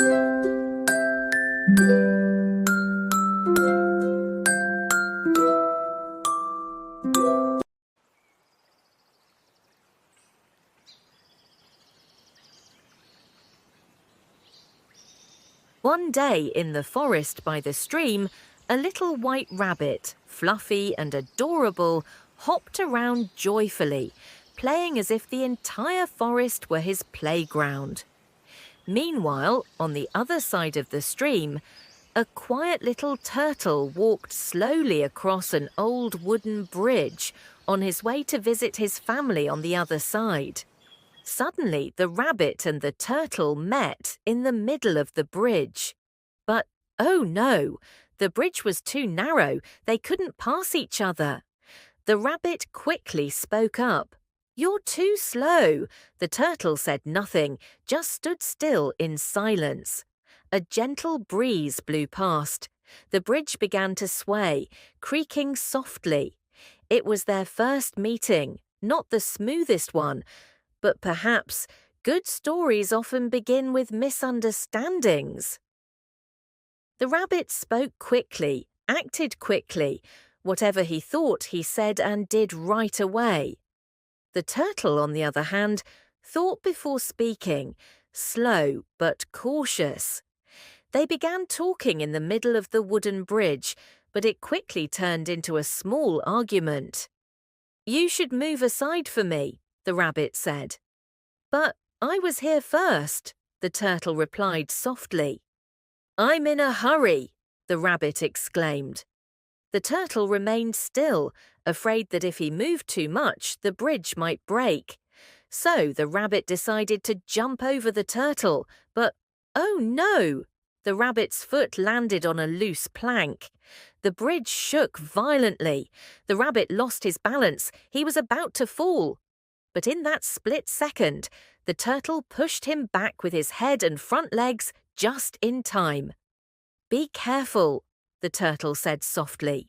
One day in the forest by the stream, a little white rabbit, fluffy and adorable, hopped around joyfully, playing as if the entire forest were his playground. Meanwhile, on the other side of the stream, a quiet little turtle walked slowly across an old wooden bridge on his way to visit his family on the other side. Suddenly, the rabbit and the turtle met in the middle of the bridge. But, oh no, the bridge was too narrow, they couldn't pass each other. The rabbit quickly spoke up. "You're too slow." The turtle said nothing, just stood still in silence. A gentle breeze blew past. The bridge began to sway, creaking softly. It was their first meeting, not the smoothest one, but perhaps good stories often begin with misunderstandings. The rabbit spoke quickly, acted quickly. Whatever he thought, he said and did right away. The turtle, on the other hand, thought before speaking, slow but cautious. They began talking in the middle of the wooden bridge, but it quickly turned into a small argument. "You should move aside for me," the rabbit said. "But I was here first," the turtle replied softly. "I'm in a hurry," the rabbit exclaimed. The turtle remained still, afraid that if he moved too much, the bridge might break. So the rabbit decided to jump over the turtle, but oh no! The rabbit's foot landed on a loose plank. The bridge shook violently. The rabbit lost his balance. He was about to fall. But in that split second, the turtle pushed him back with his head and front legs just in time. "Be careful," the turtle said softly.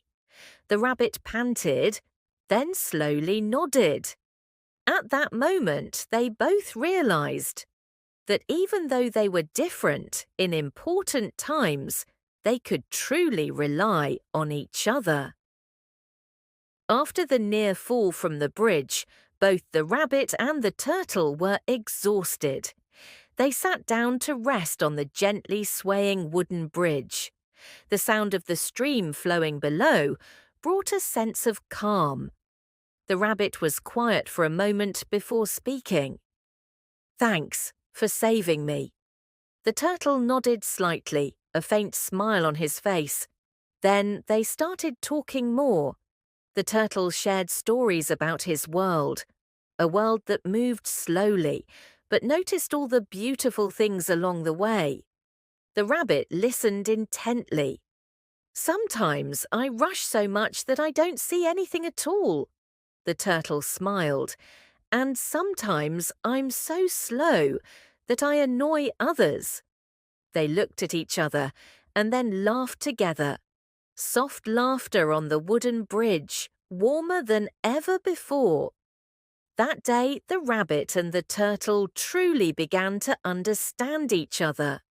The rabbit panted, then slowly nodded. At that moment, they both realized that even though they were different in important times, they could truly rely on each other. After the near fall from the bridge, both the rabbit and the turtle were exhausted. They sat down to rest on the gently swaying wooden bridge. The sound of the stream flowing below brought a sense of calm. The rabbit was quiet for a moment before speaking. "Thanks for saving me." The turtle nodded slightly, a faint smile on his face. Then they started talking more. The turtle shared stories about his world, a world that moved slowly, but noticed all the beautiful things along the way. The rabbit listened intently. "Sometimes I rush so much that I don't see anything at all," the turtle smiled. "And sometimes I'm so slow that I annoy others." They looked at each other and then laughed together. Soft laughter on the wooden bridge, warmer than ever before. That day, the rabbit and the turtle truly began to understand each other.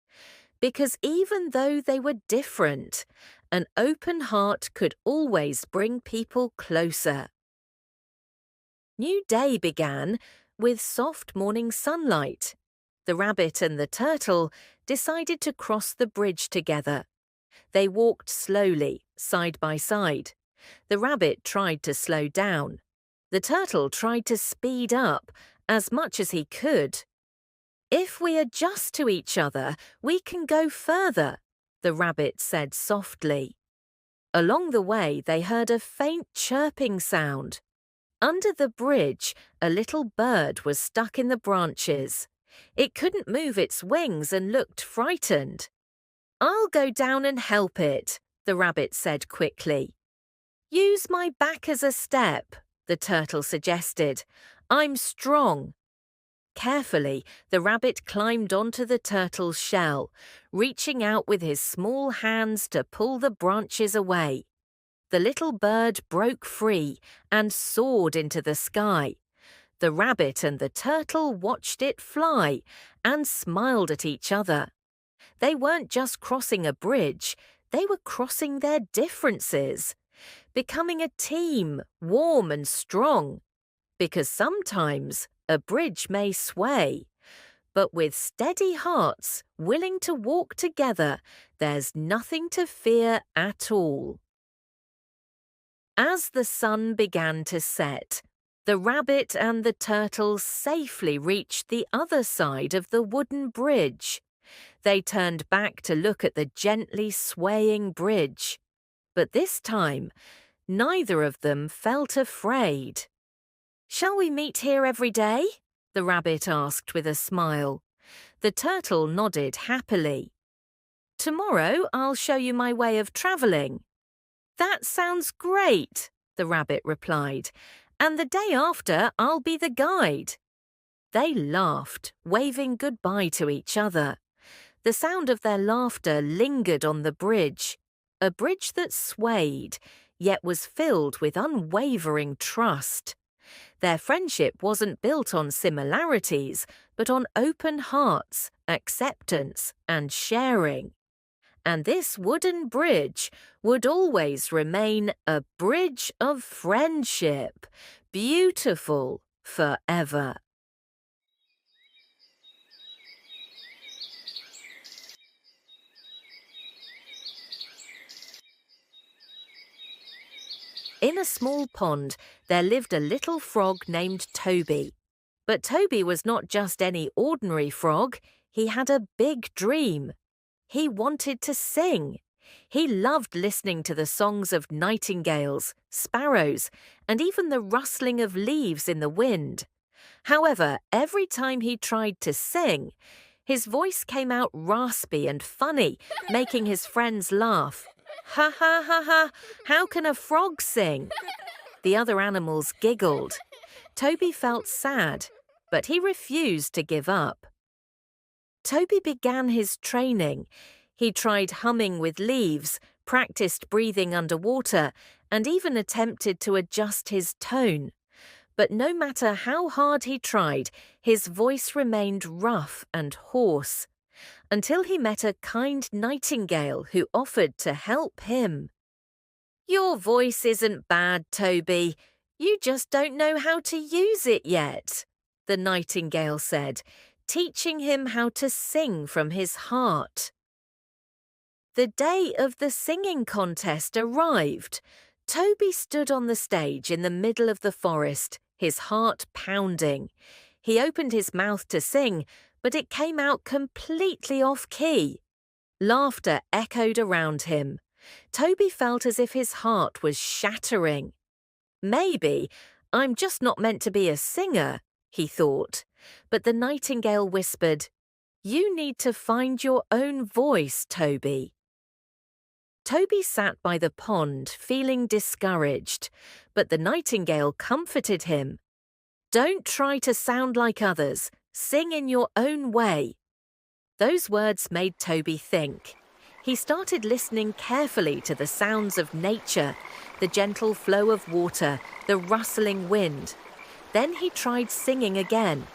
Because even though they were different, an open heart could always bring people closer. New day began with soft morning sunlight. The rabbit and the turtle decided to cross the bridge together. They walked slowly, side by side. The rabbit tried to slow down. The turtle tried to speed up as much as he could. "If we adjust to each other, we can go further," the rabbit said softly. Along the way, they heard a faint chirping sound. Under the bridge, a little bird was stuck in the branches. It couldn't move its wings and looked frightened. "I'll go down and help it," the rabbit said quickly. "Use my back as a step," the turtle suggested. "I'm strong." Carefully, the rabbit climbed onto the turtle's shell, reaching out with his small hands to pull the branches away. The little bird broke free and soared into the sky. The rabbit and the turtle watched it fly and smiled at each other. They weren't just crossing a bridge, they were crossing their differences, becoming a team, warm and strong. Because sometimes a bridge may sway, but with steady hearts willing to walk together, there's nothing to fear at all. As the sun began to set, the rabbit and the turtle safely reached the other side of the wooden bridge. They turned back to look at the gently swaying bridge. But this time, neither of them felt afraid. "Shall we meet here every day?" the rabbit asked with a smile. The turtle nodded happily. "Tomorrow I'll show you my way of travelling." "That sounds great," the rabbit replied, "and the day after I'll be the guide." They laughed, waving goodbye to each other. The sound of their laughter lingered on the bridge, a bridge that swayed, yet was filled with unwavering trust. Their friendship wasn't built on similarities, but on open hearts, acceptance, and sharing. And this wooden bridge would always remain a bridge of friendship, beautiful forever. In a small pond, there lived a little frog named Toby. But Toby was not just any ordinary frog, he had a big dream. He wanted to sing. He loved listening to the songs of nightingales, sparrows, and even the rustling of leaves in the wind. However, every time he tried to sing, his voice came out raspy and funny, making his friends laugh. "Ha ha ha ha, how can a frog sing?" The other animals giggled. Toby felt sad, but he refused to give up. Toby began his training. He tried humming with leaves, practiced breathing underwater, and even attempted to adjust his tone. But no matter how hard he tried, his voice remained rough and hoarse, until he met a kind nightingale who offered to help him. "Your voice isn't bad, Toby. You just don't know how to use it yet," the nightingale said, teaching him how to sing from his heart. The day of the singing contest arrived. Toby stood on the stage in the middle of the forest, his heart pounding. He opened his mouth to sing, but it came out completely off-key. Laughter echoed around him. Toby felt as if his heart was shattering. "Maybe I'm just not meant to be a singer," he thought. But the nightingale whispered, "You need to find your own voice, Toby." Toby sat by the pond, feeling discouraged, but the nightingale comforted him. "Don't try to sound like others. Sing in your own way." Those words made Toby think. He started listening carefully to the sounds of nature, the gentle flow of water, the rustling wind. Then he tried singing again.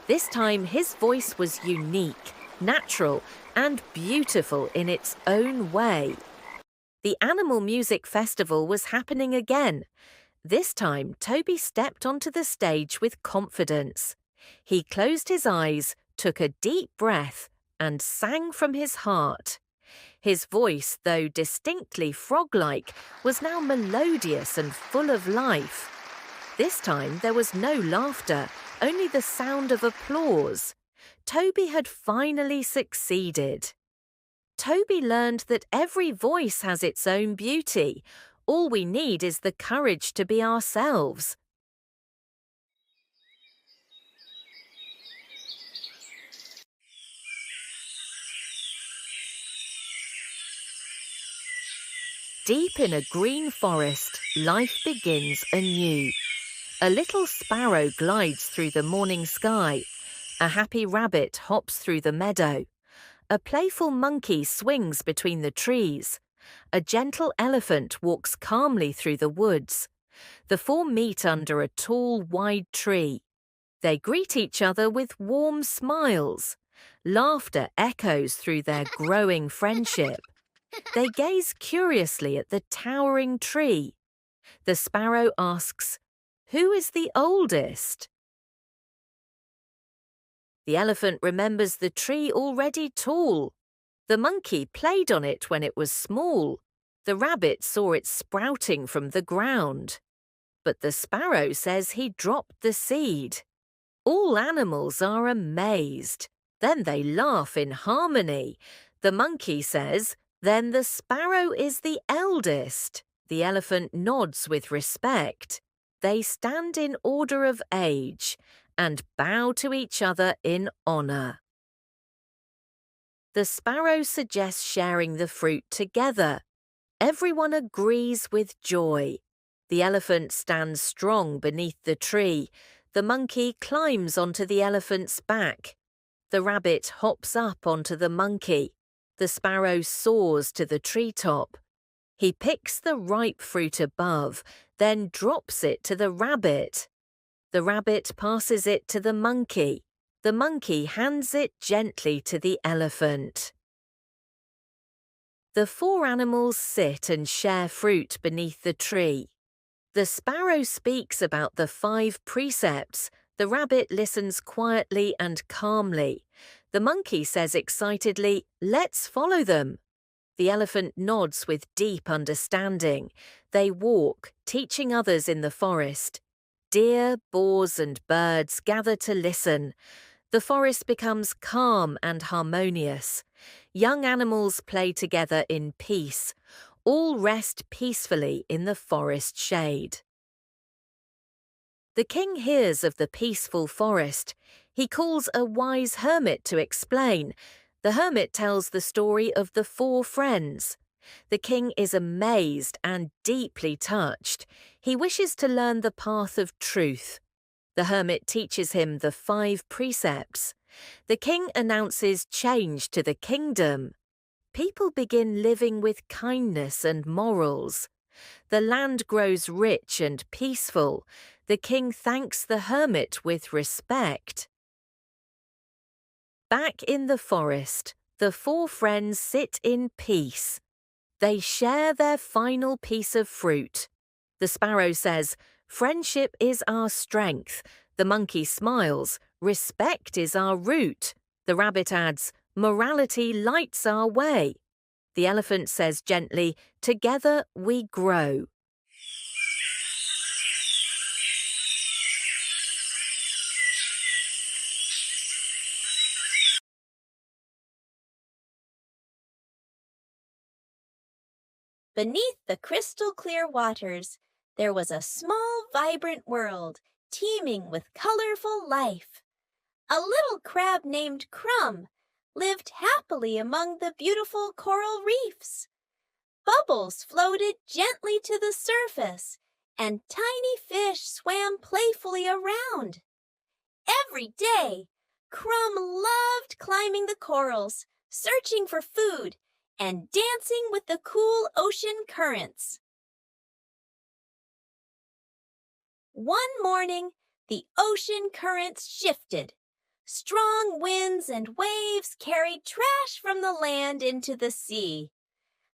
This time his voice was unique, natural, and beautiful in its own way. The Animal Music Festival was happening again. This time, Toby stepped onto the stage with confidence. He closed his eyes, took a deep breath, and sang from his heart. His voice, though distinctly frog-like, was now melodious and full of life. This time there was no laughter, only the sound of applause. Toby had finally succeeded. Toby learned that every voice has its own beauty. All we need is the courage to be ourselves. Deep in a green forest, life begins anew. A little sparrow glides through the morning sky. A happy rabbit hops through the meadow. A playful monkey swings between the trees. A gentle elephant walks calmly through the woods. The four meet under a tall, wide tree. They greet each other with warm smiles. Laughter echoes through their growing friendship. They gaze curiously at the towering tree. The sparrow asks, "Who is the oldest?" The elephant remembers the tree already tall. The monkey played on it when it was small. The rabbit saw it sprouting from the ground. But the sparrow says he dropped the seed. All animals are amazed. Then they laugh in harmony. The monkey says, "Then the sparrow is the eldest." The elephant nods with respect. They stand in order of age and bow to each other in honor. The sparrow suggests sharing the fruit together. Everyone agrees with joy. The elephant stands strong beneath the tree. The monkey climbs onto the elephant's back. The rabbit hops up onto the monkey. The sparrow soars to the treetop. He picks the ripe fruit above, then drops it to the rabbit. The rabbit passes it to the monkey. The monkey hands it gently to the elephant. The four animals sit and share fruit beneath the tree. The sparrow speaks about the 5 precepts. The rabbit listens quietly and calmly. The monkey says excitedly, "Let's follow them." The elephant nods with deep understanding. They walk, teaching others in the forest. Deer, boars, and birds gather to listen. The forest becomes calm and harmonious. Young animals play together in peace. All rest peacefully in the forest shade. The king hears of the peaceful forest. He calls a wise hermit to explain. The hermit tells the story of the 4 friends. The king is amazed and deeply touched. He wishes to learn the path of truth. The hermit teaches him the 5 precepts. The king announces change to the kingdom. People begin living with kindness and morals. The land grows rich and peaceful. The king thanks the hermit with respect. Back in the forest, the 4 friends sit in peace. They share their final piece of fruit. The sparrow says, "Friendship is our strength." The monkey smiles, "Respect is our root." The rabbit adds, "Morality lights our way." The elephant says gently, "Together we grow." Beneath the crystal-clear waters, there was a small, vibrant world, teeming with colorful life. A little crab named Crumb lived happily among the beautiful coral reefs. Bubbles floated gently to the surface, and tiny fish swam playfully around. Every day, Crumb loved climbing the corals, searching for food, and dancing with the cool ocean currents. One morning, the ocean currents shifted. Strong winds and waves carried trash from the land into the sea.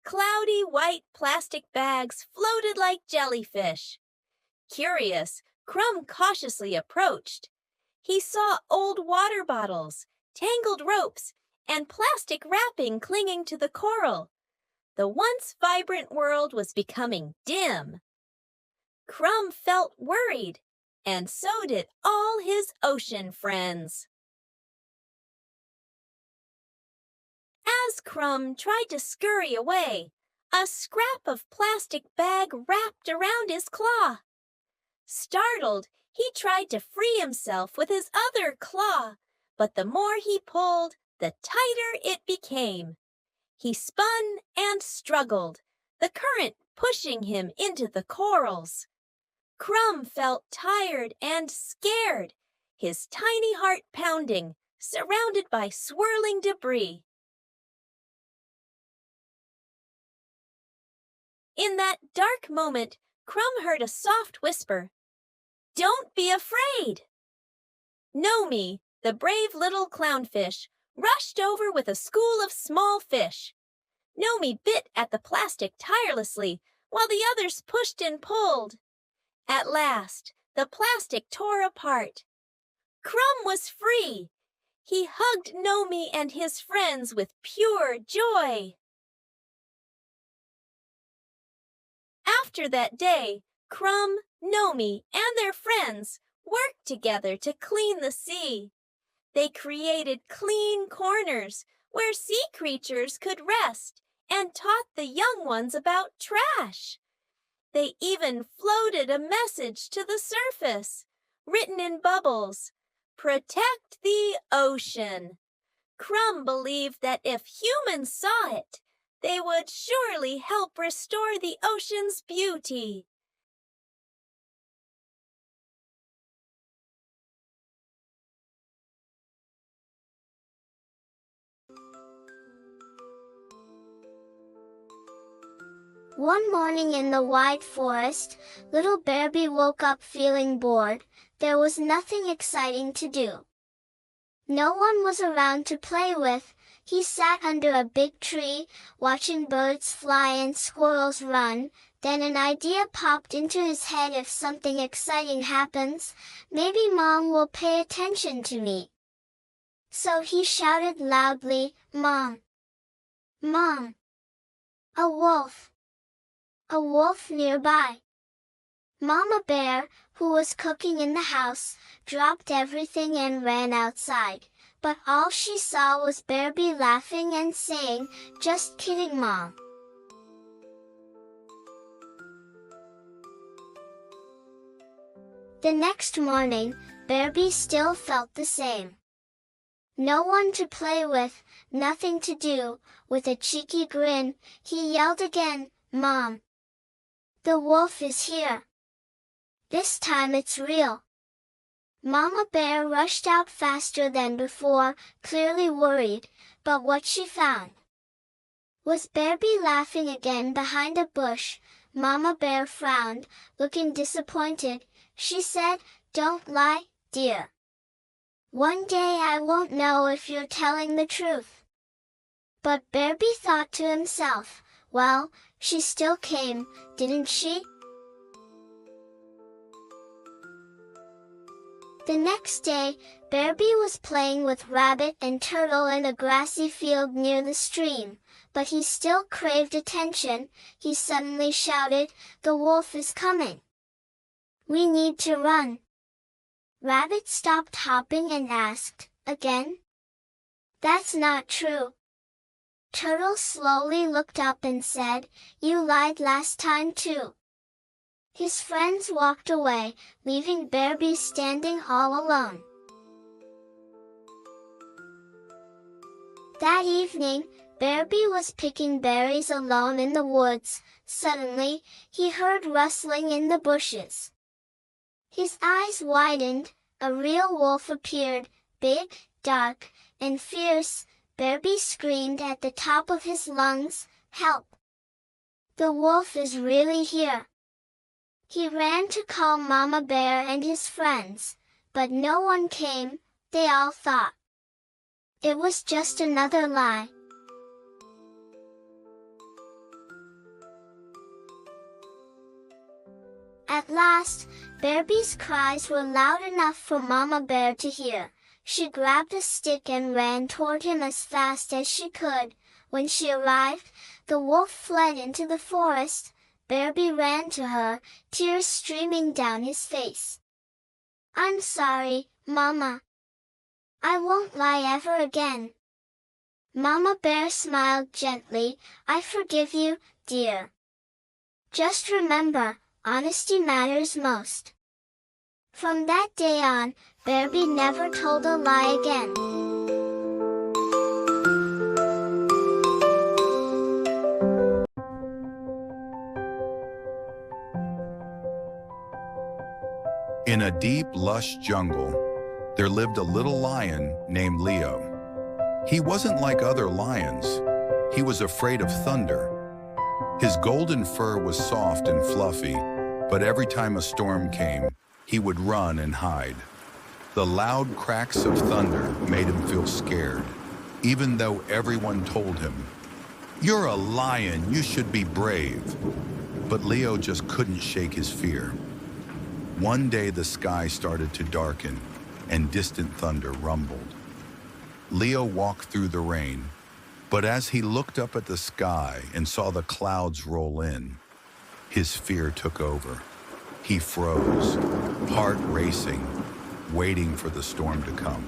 Cloudy white plastic bags floated like jellyfish. Curious, Crumb cautiously approached. He saw old water bottles, tangled ropes, and plastic wrapping clinging to the coral. The once vibrant world was becoming dim. Crumb felt worried, and so did all his ocean friends. As Crumb tried to scurry away, a scrap of plastic bag wrapped around his claw. Startled, he tried to free himself with his other claw, but the more he pulled, the tighter it became. He spun and struggled, the current pushing him into the corals. Crumb felt tired and scared, his tiny heart pounding, surrounded by swirling debris. In that dark moment, Crumb heard a soft whisper, "Don't be afraid." Nomi, the brave little clownfish, rushed over with a school of small fish. Nomi bit at the plastic tirelessly while the others pushed and pulled. At last, the plastic tore apart. Crumb was free. He hugged Nomi and his friends with pure joy. After that day, Crumb, Nomi, and their friends worked together to clean the sea. They created clean corners where sea creatures could rest and taught the young ones about trash. They even floated a message to the surface, written in bubbles, "Protect the ocean." Crumb believed that if humans saw it, they would surely help restore the ocean's beauty. One morning in the wide forest, little Bearby woke up feeling bored. There was nothing exciting to do. No one was around to play with. He sat under a big tree, watching birds fly and squirrels run. Then an idea popped into his head. If something exciting happens, maybe Mom will pay attention to me. So he shouted loudly, "Mom! Mom! A wolf! A wolf nearby!" Mama Bear, who was cooking in the house, dropped everything and ran outside. But all she saw was Bearby laughing and saying, "Just kidding, Mom." The next morning, Bearby still felt the same. No one to play with, nothing to do. With a cheeky grin, he yelled again, "Mom! The wolf is here! This time it's real!" Mama Bear rushed out faster than before, clearly worried, but what she found was Bearby laughing again behind a bush. Mama Bear frowned, looking disappointed. She said, "Don't lie, dear. One day I won't know if you're telling the truth." But Bearby thought to himself, "Well, she still came, didn't she?" The next day, Bearby was playing with Rabbit and Turtle in a grassy field near the stream, but he still craved attention. He suddenly shouted, "The wolf is coming! We need to run!" Rabbit stopped hopping and asked, "Again?" "That's not true." Turtle slowly looked up and said, "You lied last time too." His friends walked away, leaving Bearby standing all alone. That evening, Bearby was picking berries alone in the woods. Suddenly, he heard rustling in the bushes. His eyes widened. A real wolf appeared, big, dark, and fierce. Bearby screamed at the top of his lungs, "Help! The wolf is really here!" He ran to call Mama Bear and his friends, but no one came. They all thought it was just another lie. At last, Bearby's cries were loud enough for Mama Bear to hear. She grabbed a stick and ran toward him as fast as she could. When she arrived, the wolf fled into the forest. Bearby ran to her, tears streaming down his face. "I'm sorry, Mama. I won't lie ever again." Mama Bear smiled gently. "I forgive you, dear. Just remember, honesty matters most." From that day on, Bearby never told a lie again. In a deep, lush jungle, there lived a little lion named Leo. He wasn't like other lions. He was afraid of thunder. His golden fur was soft and fluffy, but every time a storm came, he would run and hide. The loud cracks of thunder made him feel scared. even though everyone told him, "You're a lion, you should be brave." But Leo just couldn't shake his fear. One day the sky started to darken and distant thunder rumbled. Leo walked through the rain, but as he looked up at the sky and saw the clouds roll in, his fear took over. He froze, heart racing, waiting for the storm to come.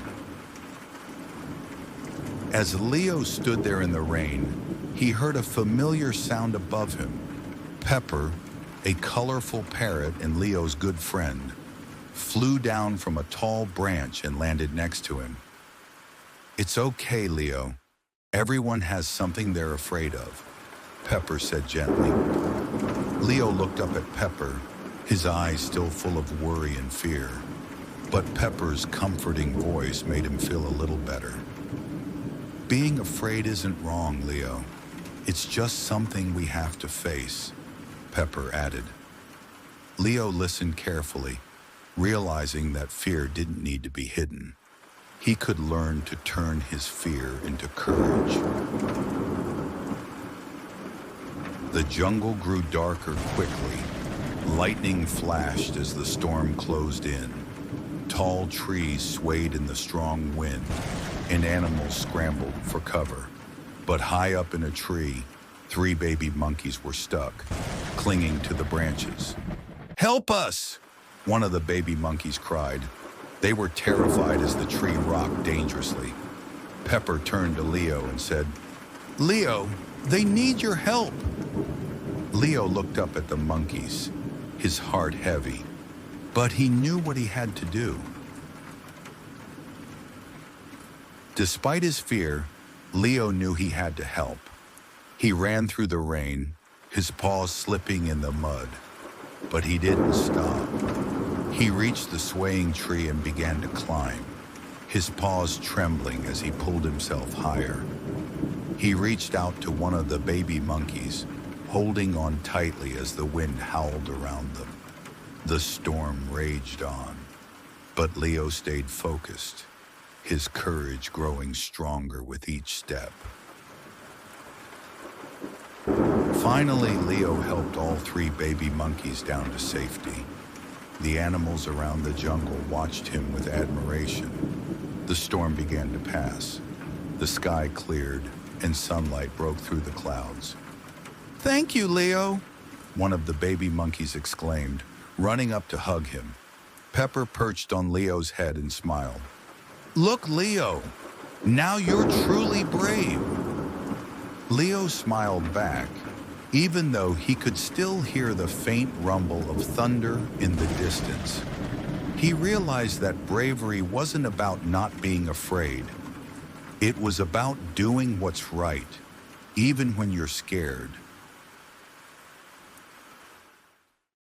As Leo stood there in the rain, he heard a familiar sound above him. Pepper, a colorful parrot and Leo's good friend, flew down from a tall branch and landed next to him. "It's okay, Leo. Everyone has something they're afraid of," Pepper said gently. Leo looked up at Pepper, his eyes still full of worry and fear. But Pepper's comforting voice made him feel a little better. "Being afraid isn't wrong, Leo. It's just something we have to face," Pepper added. Leo listened carefully, realizing that fear didn't need to be hidden. He could learn to turn his fear into courage. The jungle grew darker quickly. Lightning flashed as the storm closed in. Tall trees swayed in the strong wind, and animals scrambled for cover. But high up in a tree, 3 baby monkeys were stuck, clinging to the branches. "Help us!" one of the baby monkeys cried. They were terrified as the tree rocked dangerously. Pepper turned to Leo and said, "Leo, they need your help." Leo looked up at the monkeys, his heart heavy, but he knew what he had to do. Despite his fear, Leo knew he had to help. He ran through the rain, his paws slipping in the mud, but he didn't stop. He reached the swaying tree and began to climb, his paws trembling as he pulled himself higher. He reached out to one of the baby monkeys, holding on tightly as the wind howled around them. The storm raged on, but Leo stayed focused, his courage growing stronger with each step. Finally, Leo helped all 3 baby monkeys down to safety. The animals around the jungle watched him with admiration. The storm began to pass. The sky cleared, and sunlight broke through the clouds. "Thank you, Leo," one of the baby monkeys exclaimed, running up to hug him. Pepper perched on Leo's head and smiled. "Look, Leo, now you're truly brave." Leo smiled back, even though he could still hear the faint rumble of thunder in the distance. He realized that bravery wasn't about not being afraid. It was about doing what's right, even when you're scared.